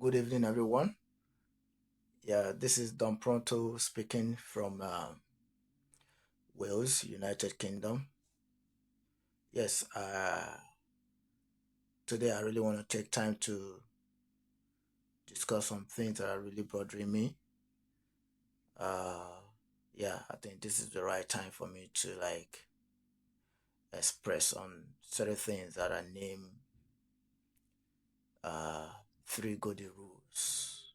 Good evening, everyone. Yeah, this is Don Pronto speaking from Wales, United Kingdom. Yes, today I really want to take time to discuss some things that are really bothering me. Uh, yeah, I think this is the right time for me to express on certain things that I name uh, three golden rules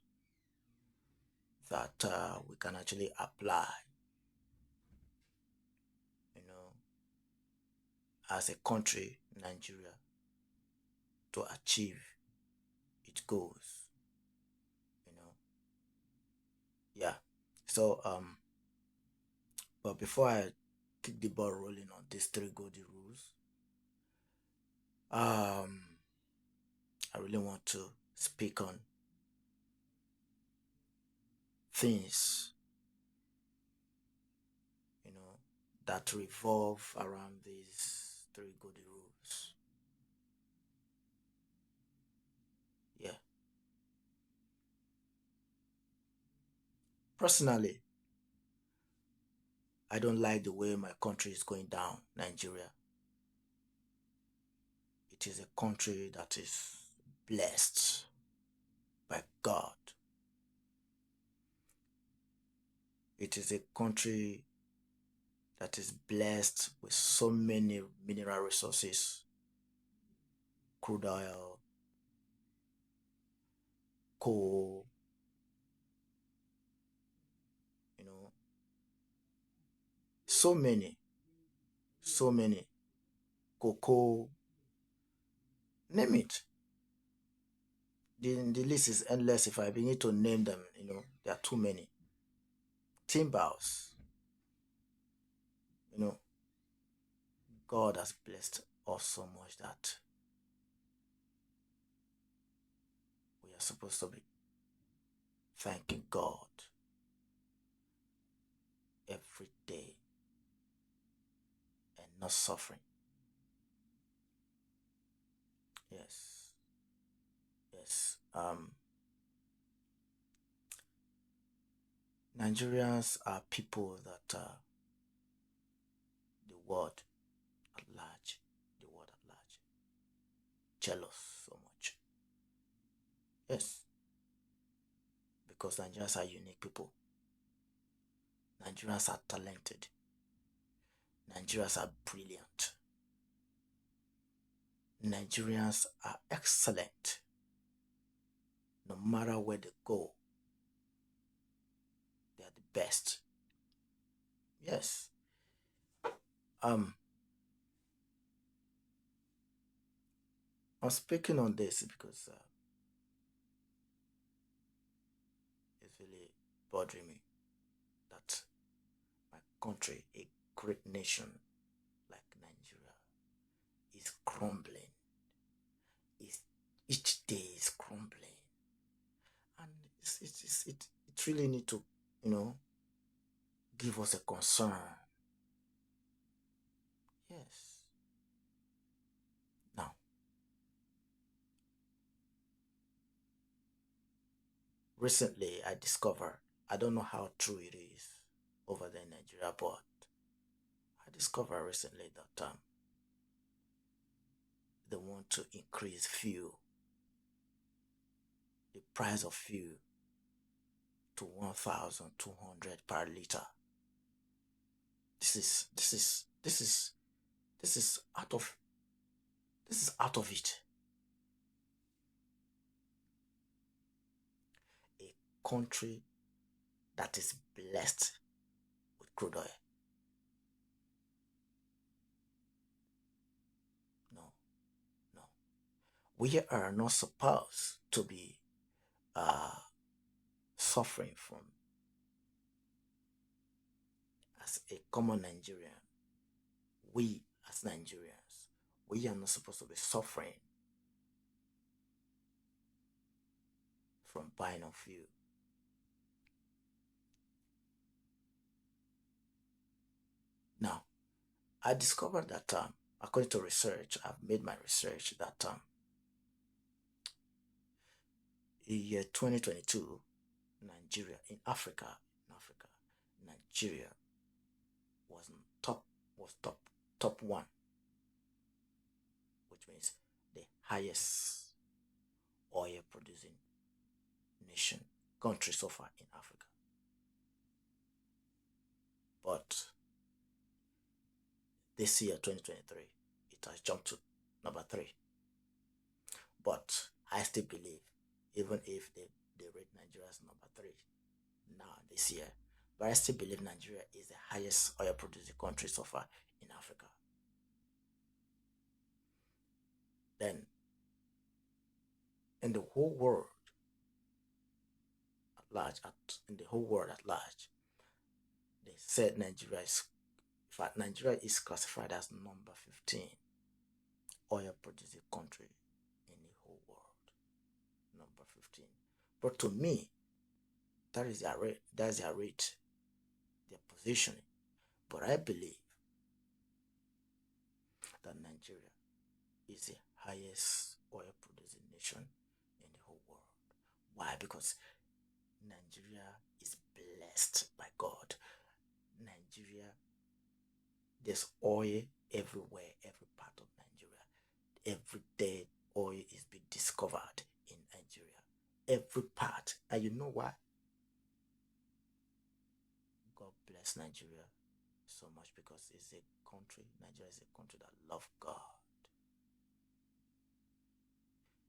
that we can actually apply, you know, as a country, Nigeria, to achieve its goals. You know, yeah. So but before I kick the ball rolling on these three golden rules, um, I really want to speak on things, you know, that revolve around these three golden rules. Yeah. Personally, I don't like the way my country is going down, Nigeria. It is a country that is blessed by God. It is a country that is blessed with so many mineral resources, crude oil, coal, you know, so many, so many, cocoa, name it. The list is endless. If I begin to name them, there are too many. Timbers, you know, God has blessed us so much that we are supposed to be thanking God every day and not suffering. Yes, yes. Nigerians are people that the world at large, the world at large, jealous so much. Yes, because Nigerians are unique people. Nigerians are talented. Nigerians are brilliant. Nigerians are excellent. No matter where they go, they are the best. Yes. Um, I'm speaking on this because it's really bothering me that my country, a great nation like Nigeria, is crumbling. Is each day is crumbling, and it really need to you know give us a concern. Yes. Now, recently I discovered, I don't know how true it is over there in Nigeria, but I discovered recently that they want to increase fuel, the price of fuel to 1,200 per liter. This is out of it. A country that is blessed with crude oil. No, no. We are not supposed to be uh, suffering from, as a common Nigerian. We as Nigerians, we are not supposed to be suffering from buying of fuel. Now, I discovered that according to research, I've made my research that in year 2022, Nigeria in Africa, Nigeria was top was top one, which means the highest oil producing nation country so far in Africa. But this year 2023, it has jumped to number 3. But I still believe, even if they rate Nigeria as number 3 now this year, but I still believe Nigeria is the highest oil producing country so far in Africa. Then, in the whole world at large, they said Nigeria is, in fact, Nigeria is classified as number 15 oil producing country in the whole world. Number 15. But to me, that is their rate, their positioning. But I believe that Nigeria is the highest oil producing nation in the whole world. Why? Because Nigeria is blessed by God. Nigeria, there's oil everywhere, every part of Nigeria. Every day, oil is being discovered in Nigeria. Every part. And you know why? God bless Nigeria so much because it's a country, Nigeria is a country that loves God.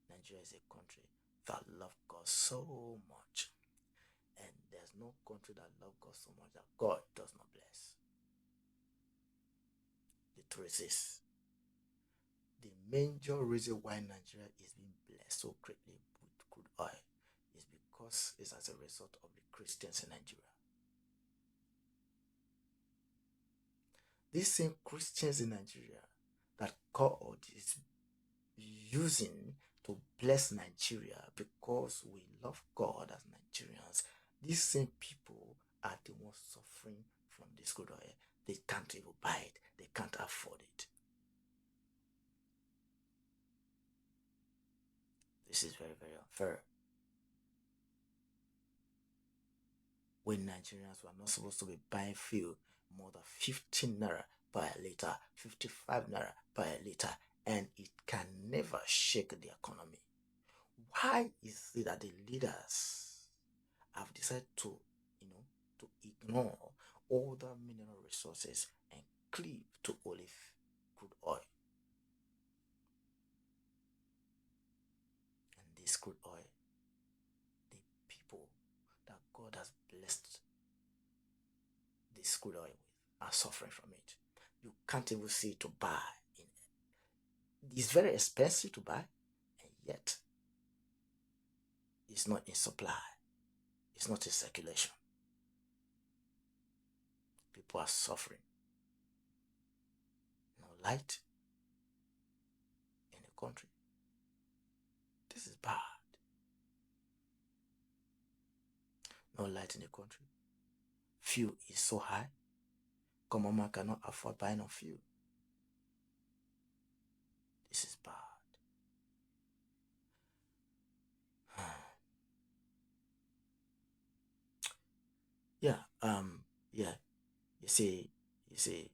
Nigeria is a country that loves God so much. And there's no country that loves God so much that God does not bless. The truth is, the major reason why Nigeria is being blessed so greatly with crude oil is because it's as a result of the Christians in Nigeria. These same Christians in Nigeria that God is using to bless Nigeria because we love God as Nigerians, these same people are the ones suffering from this crude oil. They can't even buy it. They can't afford it. This is very, very unfair. We Nigerians were not supposed to be buying fuel more than 15 naira per liter, 55 naira per liter, and it can never shake the economy. Why is it that the leaders have decided to ignore all the mineral resources and cleave to olive crude oil? And this crude oil, the people that God has blessed this crude oil with are suffering from it. You can't even see it to buy. It's very expensive to buy, and yet it's not in supply. It's not in circulation. People are suffering. No light in the country. This is bad. No light in the country. Fuel is so high. Common man cannot afford buying of fuel. This is bad. Yeah. You see,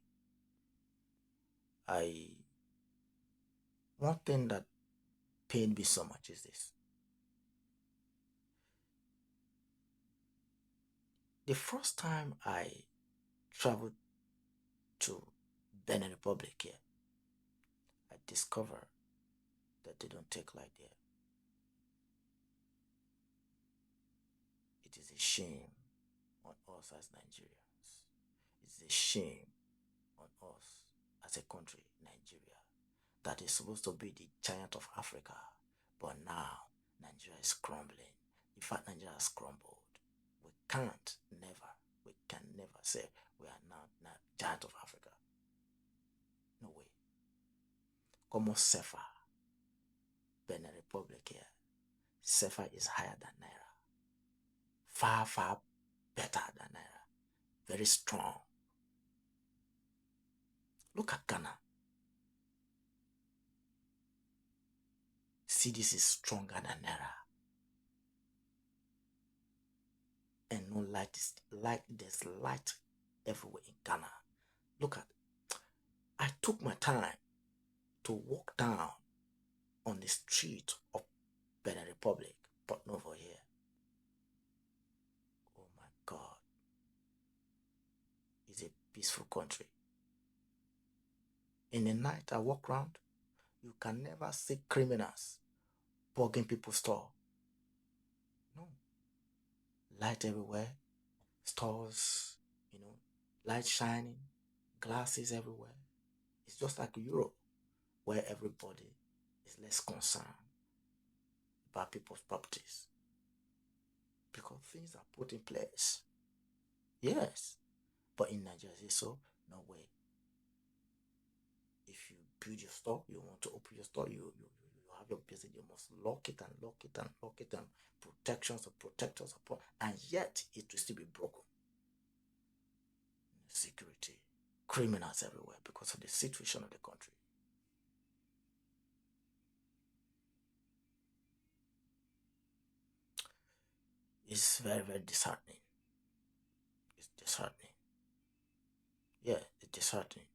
one thing that pained me so much is this. The first time I traveled to Benin Republic here, I discovered that they don't take light there. It is a shame on us as Nigerians. It's a shame on us as a country, Nigeria, that is supposed to be the giant of Africa, but now Nigeria is crumbling. In fact, Nigeria has crumbled. We can never say we are now giant of Africa. No way. Como CFA, Benin Republic here, CFA is higher than Naira. Far, far better than Naira. Very strong. Look at Ghana. See, this is stronger than Naira. there's light everywhere in Ghana. Look at, I took my time to walk down on the street of Benin Republic, but not over here. Oh my God. It's a peaceful country. In the night I walk around, you can never see criminals bugging people's store. No. Light everywhere, stores, light shining, glasses everywhere. It's just like Europe, where everybody is less concerned about people's properties because things are put in place. Yes, but in Nigeria, so no way. If you build your store, you want to open your store, you have your business, you must lock it and lock it and lock it and protections or protectors upon, and yet it will still be broken. Security, criminals everywhere because of the situation of the country. It's very, very disheartening. It's disheartening. Yeah, it's disheartening.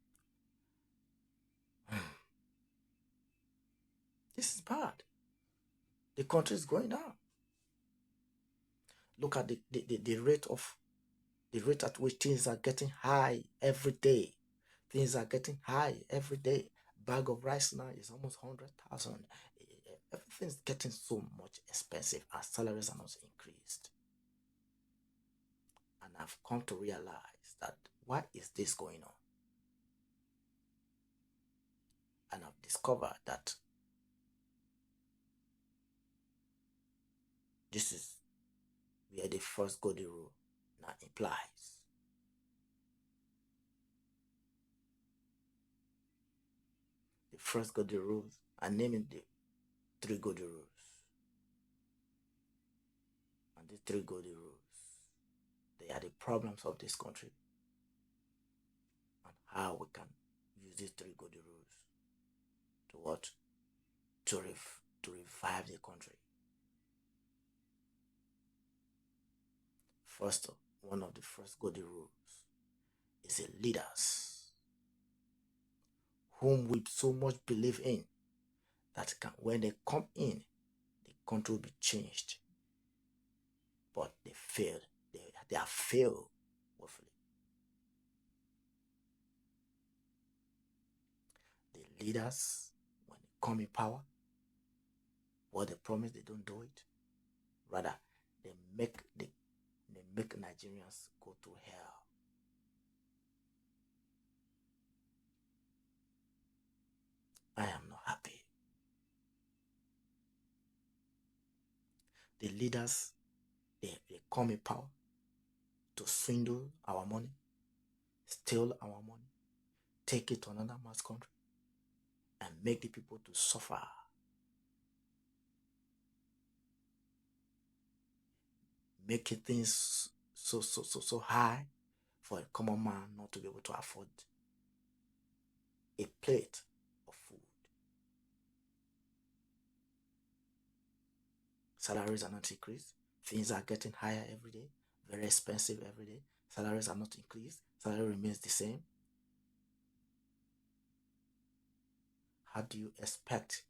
This is bad. The country is going down. Look at the rate at which things are getting high every day. Things are getting high every day. Bag of rice now is almost 100,000. Everything's getting so much expensive as salaries are not increased. And I've come to realize that why is this going on? And I've discovered that this is where the first golden rule now implies. The first golden rules, I'm naming the 3 golden rules. And the 3 golden rules, they are the problems of this country and how we can use these 3 golden rules to what? To revive the country. First, one of the first golden rules is the leaders whom we so much believe in that when they come in, the country will be changed. But they failed. They have failed woefully. The leaders, when they come in power, what they promise, they don't do it. Rather, they make Nigerians go to hell. I am not happy. The leaders, they come in power to swindle our money, steal our money, take it to another man's country, and make the people to suffer. Making things so high for a common man not to be able to afford a plate of food. Salaries are not increased. Things are getting higher every day, very expensive every day. Salaries are not increased. Salary remains the same. How do you expect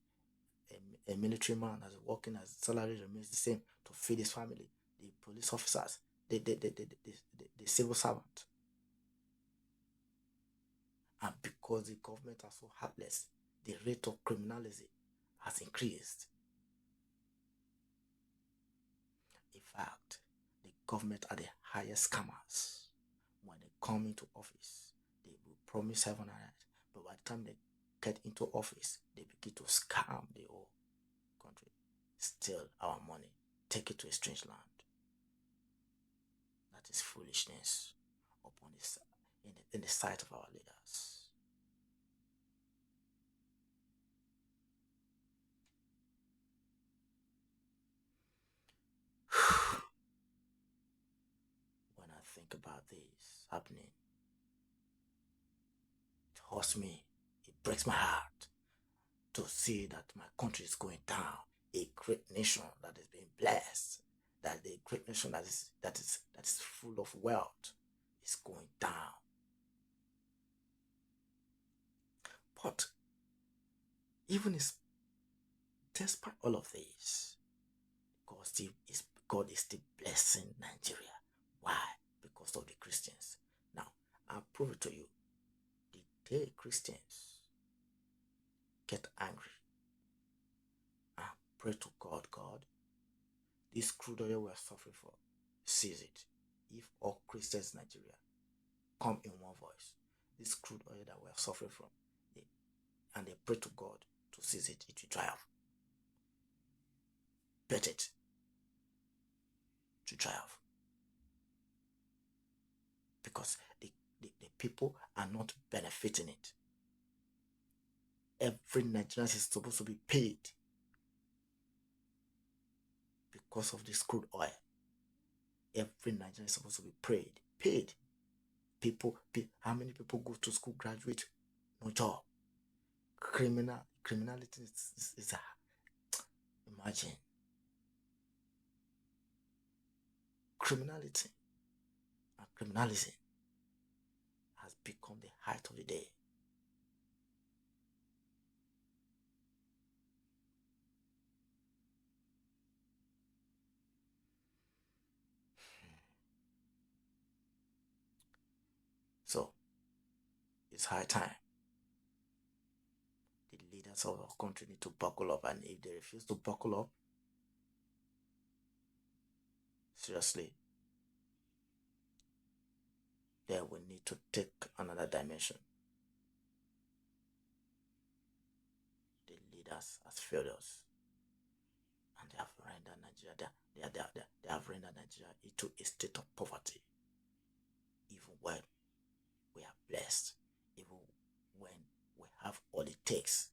a military man that's working as salary remains the same to feed his family? The police officers, the civil servant. And because the government are so heartless, the rate of criminality has increased. In fact, the government are the highest scammers. When they come into office, they will promise heaven and earth, but by the time they get into office, they begin to scam the whole country, steal our money, take it to a strange land. That is foolishness upon this in the sight of our leaders. When I think about this happening, it hurts me, it breaks my heart to see that my country is going down. A great nation that is being blessed, that the great nation that is full of wealth is going down. But even despite all of this, God is still blessing Nigeria. Why? Because of the Christians. Now, I'll prove it to you. The day Christians get angry and pray to God, God, this crude oil we're suffering for, seize it. If all Christians in Nigeria come in one voice, this crude oil that we're suffering from, and they pray to God to seize it, it will dry up. Bet it to dry up. Because the people are not benefiting it. Every Nigerian is supposed to be paid because of this crude oil. Every Nigerian is supposed to be paid. How many people go to school, graduate, no job? Criminality is imagine. Criminality and criminalism has become the height of the day. So, it's high time. The leaders of our country need to buckle up, and if they refuse to buckle up, seriously, then we need to take another dimension. The leaders has failed us, and they have rendered Nigeria. They have rendered Nigeria into a state of poverty. Even when we are blessed, even when we have all it takes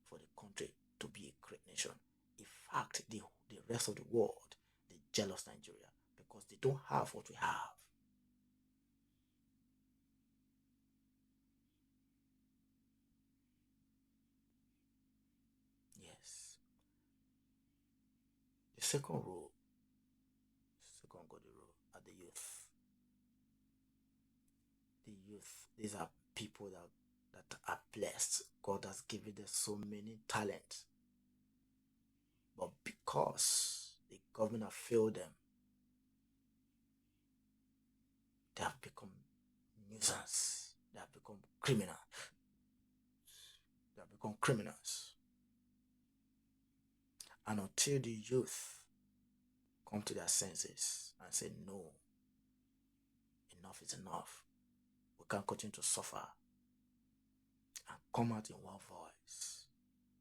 for the country to be a great nation. In fact, the rest of the world, they jealous Nigeria because they don't have what we have. Yes. The second golden rule are the youth. The youth, these are people that are blessed. God has given them so many talents. But because the government have failed them, they have become nuisance. They have become criminal. They have become criminals. And until the youth come to their senses and say, no, enough is enough, we can't continue to suffer, and come out in one voice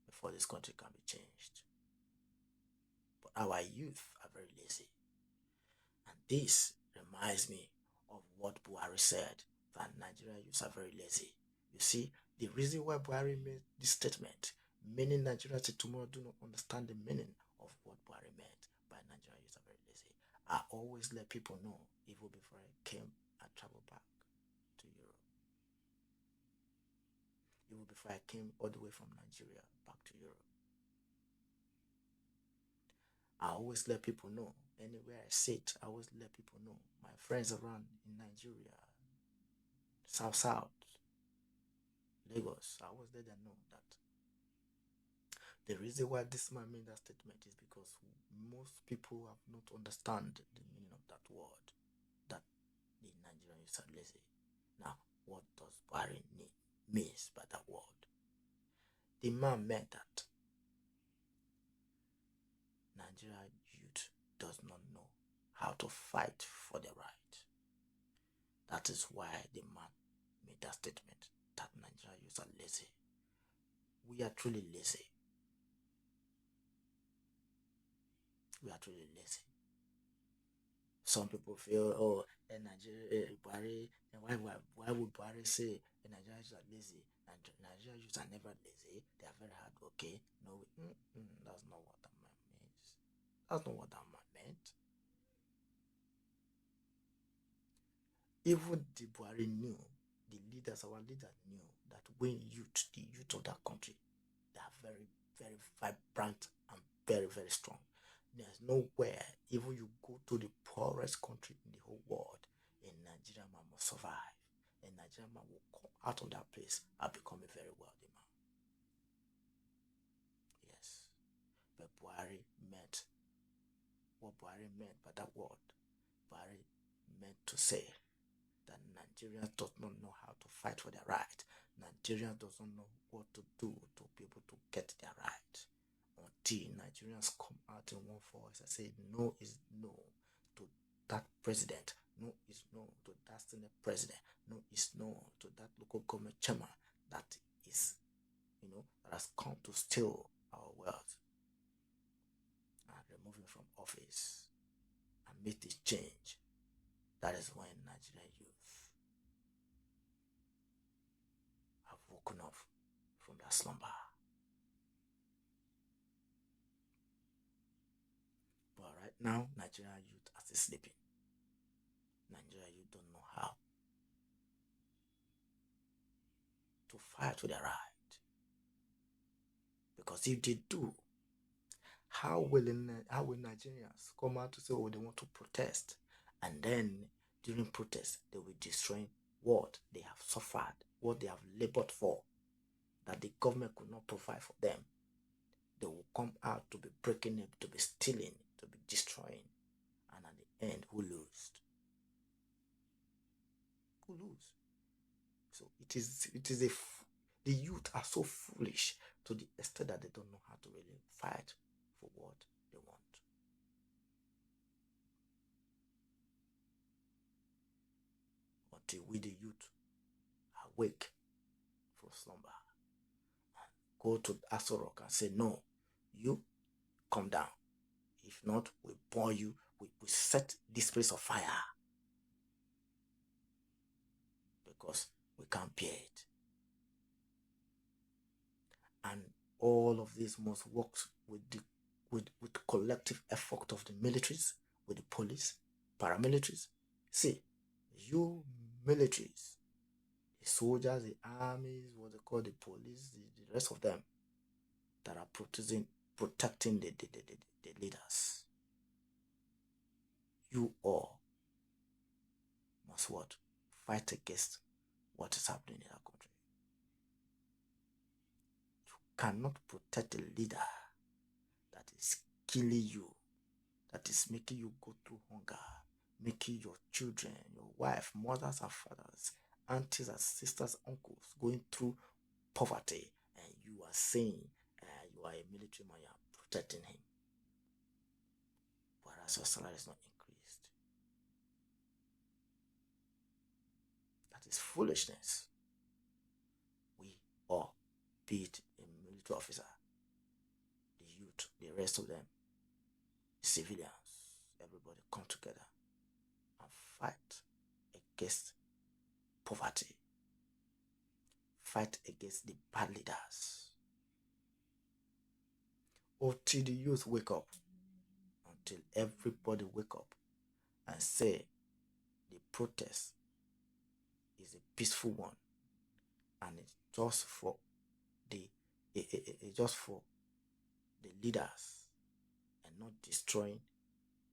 before this country can be changed. But our youth are very lazy. And this reminds me of what Buhari said, that Nigerian youths are very lazy. You see, the reason why Buhari made this statement, many Nigerians tomorrow do not understand the meaning of what Buhari meant by Nigerian youths are very lazy. I always let people know, even before I came and traveled back to Europe. Even before I came all the way from Nigeria back to Europe. I always let people know, anywhere I sit, I always let people know, my friends around in Nigeria, South, Lagos, I always let them know that the reason why this man made that statement is because most people have not understand the meaning of that word, that the Nigerians are lazy. Now, what does Buhari means by that word? The man meant that Nigerian youth does not know how to fight for their right. That is why the man made that statement, that Nigerian youth are lazy. We are truly lazy. We are truly lazy. Some people feel, oh, Nigeria, Buhari, why would Buhari say Nigerian youth are lazy? Nigerian youth are never lazy. They are very hardworking. No, that's not what that man means. That's not what that man meant. Even the Buhari knew, the leaders, our leaders knew that when the youth of that country, they are very, very vibrant and very, very strong. There's nowhere, even you go poorest country in the whole world, a Nigerian man must survive. A Nigerian man will come out of that place and become a very wealthy man. Yes. But Buhari meant what Buhari meant by that word. Buhari meant to say that Nigerians does not know how to fight for their right. Nigerians doesn't know what to do to be able to get their right. Until Nigerians come out in one voice and say no is no to that president, no is no to that Senate president, no is no to that local government chairman that is, that has come to steal our wealth, and remove him from office and make this change. That is when Nigerian youth have woken up from that slumber. But right now, Nigerian youth are still sleeping. Nigerian youth don't know how to fight for their right. Because if they do, how will Nigerians come out to say, oh, they want to protest? And then during protest, they will destroy what they have suffered, what they have labored for, that the government could not provide for them. They will come out to be breaking it, to be stealing, to be destroying. And at the end, who lose? Who lose? So the youth are so foolish to the extent that they don't know how to really fight for what they want. Until we, the youth, awake from slumber and go to Aso Rock and say, no, you come down. If not, we burn you. We set this place on fire. Because we can't bear it. And all of this must work with collective effort of the militaries, with the police, paramilitaries. See, you militaries, the soldiers, the armies, what they call the police, the rest of them that are protecting the leaders. You all must what? Fight against what is happening in our country. You cannot protect a leader that is killing you, that is making you go through hunger, making your children, your wife, mothers and fathers, aunties and sisters, uncles going through poverty, and you are saying you are a military man, you are protecting him, whereas your salary is not increased. That is foolishness. We all, be it a military officer, the youth, the rest of them, the civilians, everybody come together and fight against poverty. Fight against the bad leaders. Until the youth wake up, until everybody wake up and say the protest is a peaceful one, and it's just for the leaders and not destroying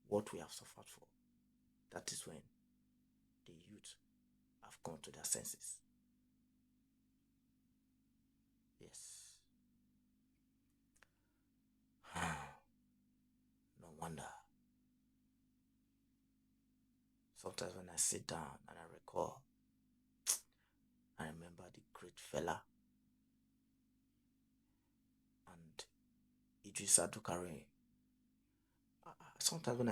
what we have suffered for. That is when the youth have come to their senses. Yes. No wonder. Sometimes when I sit down and I recall, I remember the great fella and Idris Abdulkarim. Sometimes when I